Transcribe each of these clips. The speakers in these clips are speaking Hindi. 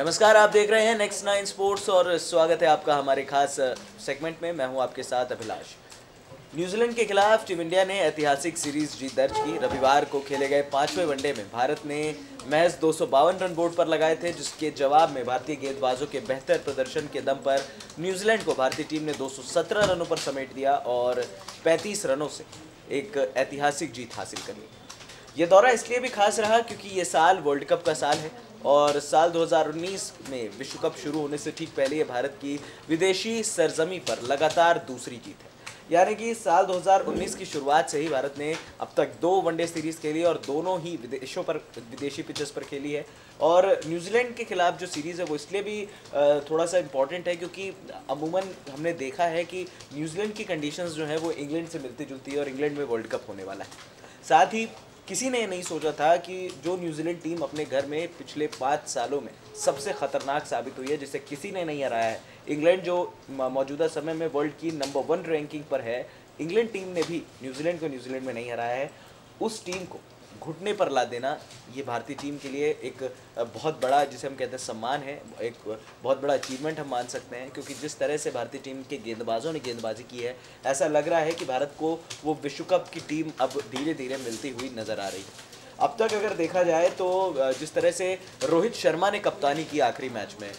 नमस्कार, आप देख रहे हैं नेक्स्ट 9 स्पोर्ट्स और स्वागत है आपका हमारे खास सेगमेंट में। मैं हूं आपके साथ अभिलाष। न्यूजीलैंड के खिलाफ टीम इंडिया ने ऐतिहासिक सीरीज जीत दर्ज की। रविवार को खेले गए 5वें वनडे में भारत ने महज 252 रन बोर्ड पर लगाए थे, जिसके जवाब में भारतीय गेंदबाजों के बेहतर प्रदर्शन के दम पर न्यूजीलैंड को भारतीय टीम ने 217 रनों पर समेट दिया और 35 रनों से एक ऐतिहासिक जीत हासिल कर ली। ये दौरा इसलिए भी खास रहा क्योंकि ये साल वर्ल्ड कप का साल है और साल 2019 में विश्व कप शुरू होने से ठीक पहले ये भारत की विदेशी सरजमी पर लगातार दूसरी जीत है। यानी कि साल 2019 की शुरुआत से ही भारत ने अब तक 2 वनडे सीरीज खेली और दोनों ही विदेशी पिचेस पर खेली है। और न्यूजीलैंड के खिलाफ जो सीरीज़ है वो इसलिए भी थोड़ा सा इम्पॉर्टेंट है क्योंकि अमूमन हमने देखा है कि न्यूजीलैंड की कंडीशंस जो है वो इंग्लैंड से मिलती जुलती है और इंग्लैंड में वर्ल्ड कप होने वाला है। साथ ही किसी ने नहीं सोचा था कि जो न्यूजीलैंड टीम अपने घर में पिछले 5 सालों में सबसे खतरनाक साबित हुई है, जिसे किसी ने नहीं हराया है, इंग्लैंड जो मौजूदा समय में वर्ल्ड की नंबर 1 रैंकिंग पर है, इंग्लैंड टीम ने भी न्यूजीलैंड को न्यूजीलैंड में नहीं हराया है। उस टीम को घुटने पर ला देना ये भारतीय टीम के लिए एक बहुत बड़ा, जिसे हम कहते हैं, सम्मान है, एक बहुत बड़ा अचीवमेंट हम मान सकते हैं। क्योंकि जिस तरह से भारतीय टीम के गेंदबाजों ने गेंदबाजी की है, ऐसा लग रहा है कि भारत को वो विश्व कप की टीम अब धीरे धीरे मिलती हुई नज़र आ रही है। अब तक अगर देखा जाए तो जिस तरह से रोहित शर्मा ने कप्तानी की आखिरी मैच में,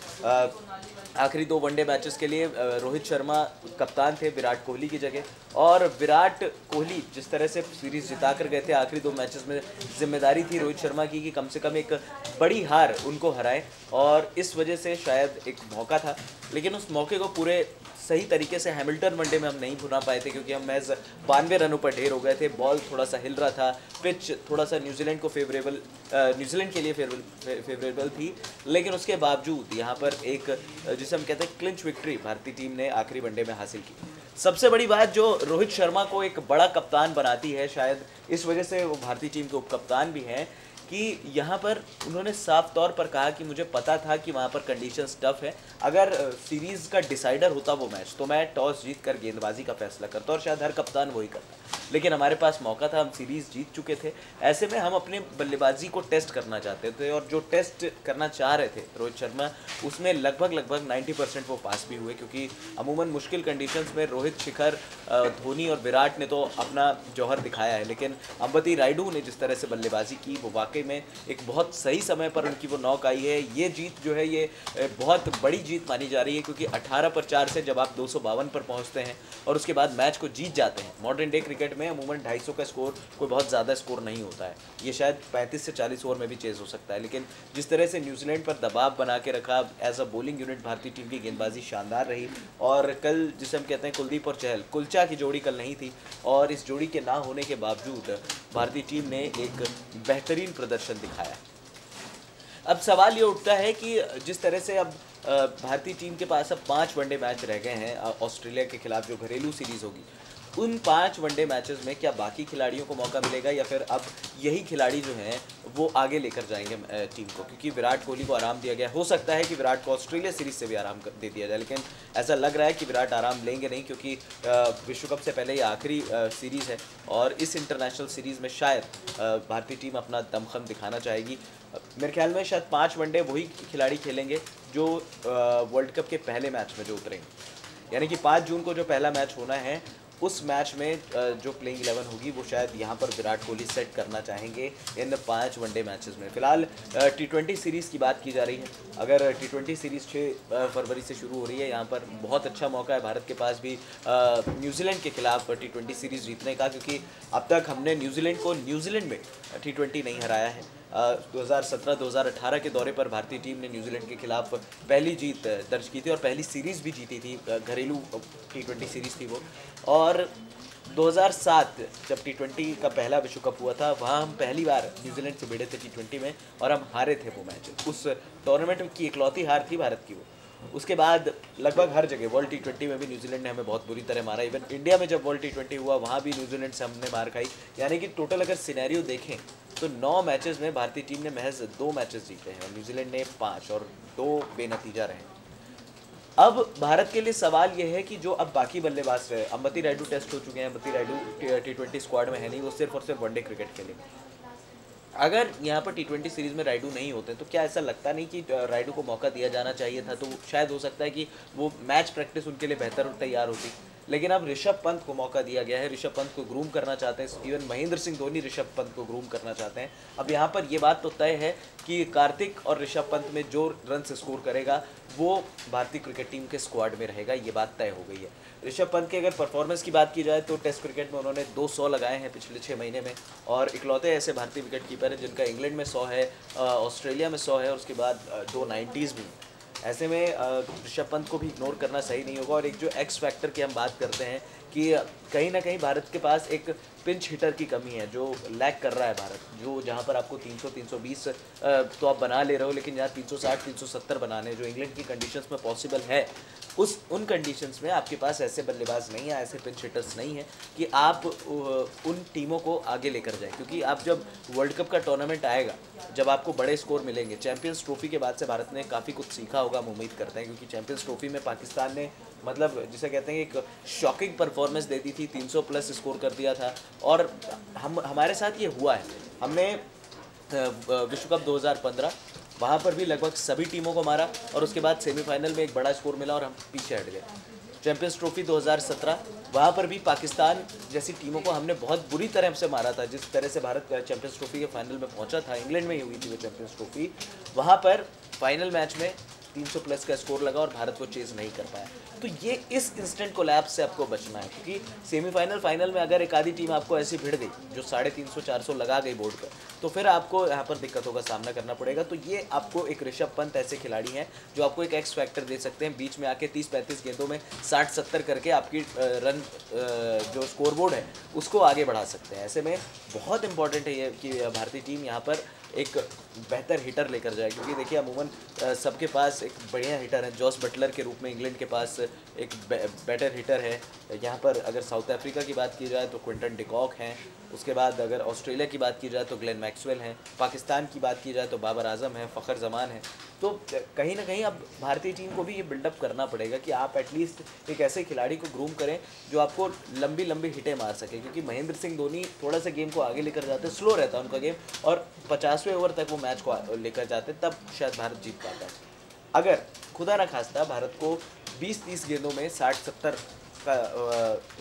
आखिरी 2 वनडे मैचेस के लिए रोहित शर्मा कप्तान थे विराट कोहली की जगह, और विराट कोहली जिस तरह से सीरीज जिता कर गए थे, आखिरी 2 मैचेस में जिम्मेदारी थी रोहित शर्मा की कि कम से कम एक बड़ी हार उनको हराए, और इस वजह से शायद एक मौका था, लेकिन उस मौके को पूरे सही तरीके से हैमिल्टन वनडे में हम नहीं भुना पाए थे क्योंकि हम महज 92 रनों पर ढेर हो गए थे। बॉल थोड़ा सा हिल रहा था, पिच थोड़ा सा न्यूजीलैंड के लिए फेवरेबल थी, लेकिन उसके बावजूद यहाँ पर एक, जिसे हम कहते हैं, क्लिंच विक्ट्री भारतीय टीम ने आखिरी वनडे में हासिल की। सबसे बड़ी बात जो रोहित शर्मा को एक बड़ा कप्तान बनाती है, शायद इस वजह से वो भारतीय टीम के उप कप्तान भी हैं, कि यहाँ पर उन्होंने साफ तौर पर कहा कि मुझे पता था कि वहाँ पर कंडीशंस टफ है। अगर सीरीज़ का डिसाइडर होता वो मैच, तो मैं टॉस जीत कर गेंदबाजी का फैसला करता और शायद हर कप्तान वही करता, लेकिन हमारे पास मौका था, हम सीरीज़ जीत चुके थे। ऐसे में हम अपने बल्लेबाजी को टेस्ट करना चाहते थे और जो टेस्ट करना चाह रहे थे रोहित शर्मा, उसमें लगभग 90% वो पास भी हुए, क्योंकि अमूमन मुश्किल कंडीशंस में रोहित, शिखर, धोनी और विराट ने तो अपना जौहर दिखाया है, लेकिन अंबती रायडू ने जिस तरह से बल्लेबाजी की वो वाकई में एक बहुत सही समय पर उनकी वो नॉक आई है। ये जीत जो है ये बहुत बड़ी जीत मानी जा रही है, क्योंकि 18 पर 4 से जब आप 252 पर पहुंचते हैं और उसके बाद मैच को जीत जाते हैं, मॉडर्न डे क्रिकेट में अमूमन 250 का स्कोर कोई बहुत ज़्यादा स्कोर नहीं होता है, ये शायद 35 से 40 ओवर में भी चेज हो सकता है, लेकिन जिस तरह से न्यूजीलैंड पर दबाव बना के रखा, एज अ बॉलिंग यूनिट भारतीय टीम की गेंदबाजी शानदार रही। और कल जिसे हम कहते हैं कुलदीप और चहल, कुलचा की जोड़ी कल नहीं थी, और इस जोड़ी के ना होने के बावजूद भारतीय टीम ने एक बेहतरीन प्रदर्शन दिखाया। अब सवाल ये उठता है कि जिस तरह से अब भारतीय टीम के पास अब 5 वनडे मैच रह गए हैं ऑस्ट्रेलिया के खिलाफ, जो घरेलू सीरीज़ होगी, उन 5 वनडे मैचेस में क्या बाकी खिलाड़ियों को मौका मिलेगा या फिर अब यही खिलाड़ी जो हैं वो आगे लेकर जाएंगे टीम को, क्योंकि विराट कोहली को आराम दिया गया। हो सकता है कि विराट को ऑस्ट्रेलिया सीरीज़ से भी आराम दे दिया जाए, लेकिन ऐसा लग रहा है कि विराट आराम लेंगे नहीं, क्योंकि विश्व कप से पहले ये आखिरी सीरीज़ है और इस इंटरनेशनल सीरीज़ में शायद भारतीय टीम अपना दमखम दिखाना चाहेगी। मेरे ख्याल में शायद 5 वनडे वही खिलाड़ी खेलेंगे जो वर्ल्ड कप के पहले मैच में जो उतरेंगे, यानी कि 5 जून को जो पहला मैच होना है, उस मैच में जो प्लेइंग 11 होगी वो शायद यहाँ पर विराट कोहली सेट करना चाहेंगे इन 5 वनडे मैचेस में। फिलहाल T20 सीरीज़ की बात की जा रही है। अगर T20 सीरीज़ 6 फरवरी से शुरू हो रही है, यहाँ पर बहुत अच्छा मौका है भारत के पास भी न्यूजीलैंड के खिलाफ T20 सीरीज़ जीतने का, क्योंकि अब तक हमने न्यूजीलैंड को न्यूजीलैंड में T20 नहीं हराया है। 2017-2018 के दौरे पर भारतीय टीम ने न्यूजीलैंड के खिलाफ पहली जीत दर्ज की थी और पहली सीरीज़ भी जीती थी, घरेलू T20 सीरीज़ थी वो। और 2007 जब T20 का पहला विश्व कप हुआ था, वहाँ हम पहली बार न्यूजीलैंड से भिड़े थे T20 में और हम हारे थे वो मैच। उस टूर्नामेंट की इकलौती हार थी भारत की वो। उसके बाद लगभग हर जगह वर्ल्ड T20 में भी न्यूजीलैंड ने हमें बहुत बुरी तरह मारा। इवन इंडिया में जब वर्ल्ड T20 हुआ वहाँ भी न्यूजीलैंड से हमने मार खाई। यानी कि टोटल अगर सिनेरियो देखें तो 9 मैचेस में भारतीय टीम ने महज 2 मैचेस जीते हैं और न्यूजीलैंड ने 5 और 2 बेनतीजा रहे। अब भारत के लिए सवाल यह है कि जो अब बाकी बल्लेबाज रहे, अंबती रायडू टेस्ट हो चुके हैं, अंबती रायडू T20 स्क्वाड में है नहीं, वो सिर्फ और सिर्फ वनडे क्रिकेट खेलेंगे। अगर यहाँ पर टी20 सीरीज़ में रायडू नहीं होते तो क्या ऐसा लगता नहीं कि रायडू को मौका दिया जाना चाहिए था? तो शायद हो सकता है कि वो मैच प्रैक्टिस उनके लिए बेहतर और तैयार होती। लेकिन अब ऋषभ पंत को मौका दिया गया है, ऋषभ पंत को ग्रूम करना चाहते हैं, इवन महेंद्र सिंह धोनी ऋषभ पंत को ग्रूम करना चाहते हैं। अब यहाँ पर ये बात तो तय है कि कार्तिक और ऋषभ पंत में जो रन स्कोर करेगा वो भारतीय क्रिकेट टीम के स्क्वाड में रहेगा, ये बात तय हो गई है। ऋषभ पंत की अगर परफॉर्मेंस की बात की जाए तो टेस्ट क्रिकेट में उन्होंने 200 लगाए हैं पिछले 6 महीने में, और इकलौते ऐसे भारतीय विकेट कीपर हैं जिनका इंग्लैंड में 100 है, ऑस्ट्रेलिया में 100 है, और उसके बाद 2 90s भी। ऐसे में ऋषभ पंत को भी इग्नोर करना सही नहीं होगा। और एक जो एक्स फैक्टर की हम बात करते हैं कि कहीं ना कहीं भारत के पास एक पिंच हिटर की कमी है जो लैग कर रहा है भारत, जो जहाँ पर आपको 300 320 तो आप बना ले रहे हो, लेकिन यहाँ 360 370 बनाने जो इंग्लैंड की कंडीशंस में पॉसिबल है, उन कंडीशंस में आपके पास ऐसे बल्लेबाज नहीं है, ऐसे पिंच हिटर्स नहीं है कि आप उन टीमों को आगे लेकर जाएं। क्योंकि आप जब वर्ल्ड कप का टूर्नामेंट आएगा, जब आपको बड़े स्कोर मिलेंगे, चैंपियंस ट्रॉफी के बाद से भारत ने काफ़ी कुछ सीखा होगा, हम उम्मीद करते हैं, क्योंकि चैंपियंस ट्रॉफी में पाकिस्तान ने मतलब जिसे कहते हैं एक शॉकिंग परफॉर्मेंस दे दी थी, 300 प्लस स्कोर कर दिया था। और हमारे साथ ये हुआ है, हमने विश्व कप 2015 वहाँ पर भी लगभग सभी टीमों को मारा और उसके बाद सेमीफाइनल में एक बड़ा स्कोर मिला और हम पीछे हट गए। चैंपियंस ट्रॉफी 2017 वहाँ पर भी पाकिस्तान जैसी टीमों को हमने बहुत बुरी तरह से मारा था। जिस तरह से भारत चैंपियंस ट्रॉफी के फाइनल में पहुँचा था, इंग्लैंड में ही हुई थी वो चैंपियंस ट्रॉफी, वहाँ पर फाइनल मैच में 300 प्लस का स्कोर लगा और भारत वो चेज़ नहीं कर पाया। तो ये इस इंस्टेंट कोलैप्स से आपको बचना है, क्योंकि सेमीफाइनल फाइनल में अगर एक आधी टीम आपको ऐसी भिड़ गई जो 350 400 लगा गई बोर्ड पर, तो फिर आपको यहाँ पर दिक्कतों का सामना करना पड़ेगा। तो ये आपको एक ऋषभ पंत ऐसे खिलाड़ी हैं जो आपको एक एक्स फैक्टर दे सकते हैं, बीच में आके 30-35 गेंदों में 60-70 करके आपकी रन जो स्कोर बोर्ड है उसको आगे बढ़ा सकते हैं। ऐसे में बहुत इंपॉर्टेंट है ये कि भारतीय टीम यहाँ पर एक बेहतर हिटर लेकर जाए, क्योंकि देखिए अमूमन सबके पास एक बढ़िया हिटर है। जॉस बटलर के रूप में इंग्लैंड के पास एक बेटर हिटर है। यहाँ पर अगर साउथ अफ्रीका की बात की जाए तो क्विंटन डिकॉक हैं, उसके बाद अगर ऑस्ट्रेलिया की बात की जाए तो ग्लेन मैक्सवेल हैं, पाकिस्तान की बात की जाए तो बाबर आजम है, फ़खर जमान है। तो कहीं ना कहीं अब भारतीय टीम को भी ये बिल्डअप करना पड़ेगा कि आप एटलीस्ट एक ऐसे खिलाड़ी को ग्रूम करें जो आपको लंबी लंबी हिटें मार सके, क्योंकि महेंद्र सिंह धोनी थोड़ा सा गेम को आगे लेकर जाते, स्लो रहता है उनका गेम, और 50वें ओवर तक वो मैच को लेकर जाते, तब शायद भारत जीत पाता है। अगर खुदा ना खास्ता भारत को 20-30 गेंदों में 60-70 का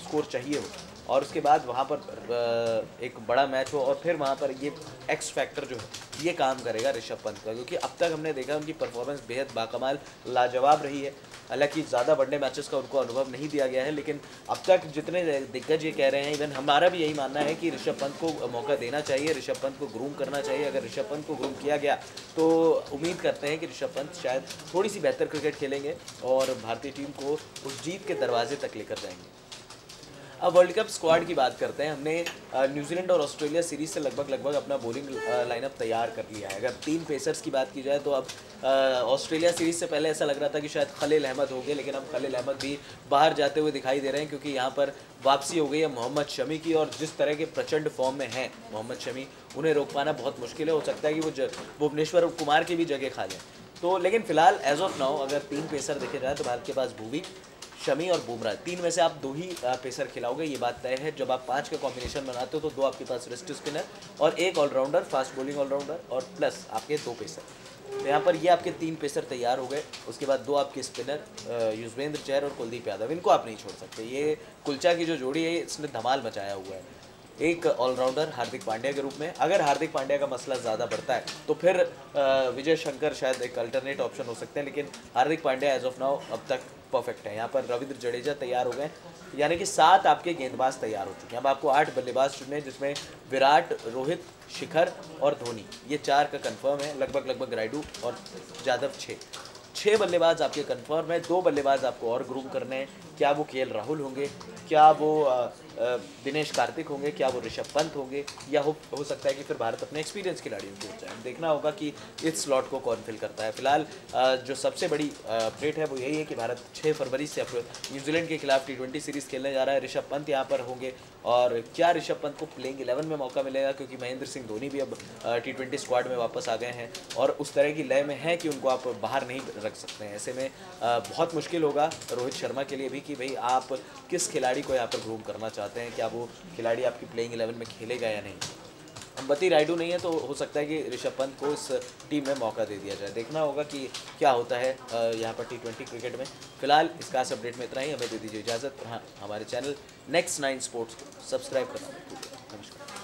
स्कोर चाहिए हो और उसके बाद वहाँ पर एक बड़ा मैच हो और फिर वहाँ पर ये एक्स फैक्टर जो है ये काम करेगा ऋषभ पंत का, क्योंकि अब तक हमने देखा उनकी परफॉर्मेंस बेहद बाकमाल लाजवाब रही है। हालांकि ज़्यादा वनडे मैचेस का उनको अनुभव नहीं दिया गया है, लेकिन अब तक जितने दिग्गज ये कह रहे हैं, इवन हमारा भी यही मानना है कि ऋषभ पंत को मौका देना चाहिए, ऋषभ पंत को ग्रूम करना चाहिए। अगर ऋषभ पंत को ग्रूम किया गया तो उम्मीद करते हैं कि ऋषभ पंत शायद थोड़ी सी बेहतर क्रिकेट खेलेंगे और भारतीय टीम को उस जीत के दरवाजे तक लेकर जाएंगे। अब वर्ल्ड कप स्क्वाड की बात करते हैं। हमने न्यूजीलैंड और ऑस्ट्रेलिया सीरीज से लगभग अपना बॉलिंग लाइनअप तैयार कर लिया है। अगर 3 पेसर्स की बात की जाए तो अब ऑस्ट्रेलिया सीरीज से पहले ऐसा लग रहा था कि शायद खलील अहमद हो गए, लेकिन अब खलील अहमद भी बाहर जाते हुए दिखाई दे रहे हैं, क्योंकि यहाँ पर वापसी हो गई है मोहम्मद शमी की, और जिस तरह के प्रचंड फॉर्म में हैं मोहम्मद शमी, उन्हें रोक पाना बहुत मुश्किल है। हो सकता है कि वो भुवनेश्वर कुमार की भी जगह खा जाए। तो लेकिन फिलहाल एज ऑफ नाउ अगर 3 पेसर देखे जाए तो भारत के पास भुवी, शमी और बुमराह, 3 में से आप 2 ही पेसर खिलाओगे, ये बात तय है। जब आप 5 का कॉम्बिनेशन बनाते हो तो 2 आपके पास रिस्ट स्पिनर और 1 ऑलराउंडर, फास्ट बॉलिंग ऑलराउंडर, और प्लस आपके 2 पेसर। तो यहाँ पर ये आपके 3 पेसर तैयार हो गए। उसके बाद 2 आपके स्पिनर युजवेंद्र चहर और कुलदीप यादव, इनको आप नहीं छोड़ सकते। ये कुलचा की जो जोड़ी है इसने धमाल मचाया हुआ है। एक ऑलराउंडर हार्दिक पांड्या के रूप में, अगर हार्दिक पांड्या का मसला ज़्यादा बढ़ता है तो फिर विजय शंकर शायद एक अल्टरनेट ऑप्शन हो सकते हैं, लेकिन Hardik Pandya as of now अब तक परफेक्ट है। यहाँ पर रविंद्र जडेजा तैयार हो गए, यानी कि 7 आपके गेंदबाज तैयार हो चुके हैं। अब आपको 8 बल्लेबाज चुनने हैं, जिसमें विराट, रोहित, शिखर और धोनी, ये 4 का कंफर्म है। लगभग रायडू और यादव 6 बल्लेबाज आपके कंफर्म है। 2 बल्लेबाज आपको और ग्रूम करने हैं। क्या वो केएल राहुल होंगे, क्या वो दिनेश कार्तिक होंगे, क्या वो ऋषभ पंत होंगे, या हो सकता है कि फिर भारत अपने एक्सपीरियंस खिलाड़ियों की ओर जाए। देखना होगा कि इस स्लॉट को कौन फिल करता है। फिलहाल जो सबसे बड़ी अपडेट है वो यही है कि भारत 6 फरवरी से न्यूजीलैंड के खिलाफ T20 सीरीज़ खेलने जा रहा है। ऋषभ पंत यहाँ पर होंगे, और क्या ऋषभ पंत को प्लेइंग 11 में मौका मिलेगा, क्योंकि महेंद्र सिंह धोनी भी अब T20 स्क्वाड में वापस आ गए हैं और उस तरह की लय में है कि उनको आप बाहर नहीं रख सकते हैं। ऐसे में बहुत मुश्किल होगा रोहित शर्मा के लिए भी कि भाई आप किस खिलाड़ी को यहाँ पर ग्रूम करना चाहते हैं, क्या वो खिलाड़ी आपकी प्लेइंग 11 में खेलेगा या नहीं। अंबती रायडू नहीं है तो हो सकता है कि ऋषभ पंत को इस टीम में मौका दे दिया जाए। देखना होगा कि क्या होता है यहाँ पर T20 क्रिकेट में। फिलहाल इस खास अपडेट में इतना ही, हमें दे दीजिए इजाज़त। हाँ, हमारे चैनल Next 9 स्पोर्ट्स को सब्सक्राइब करना मत भूलिए। नमस्कार।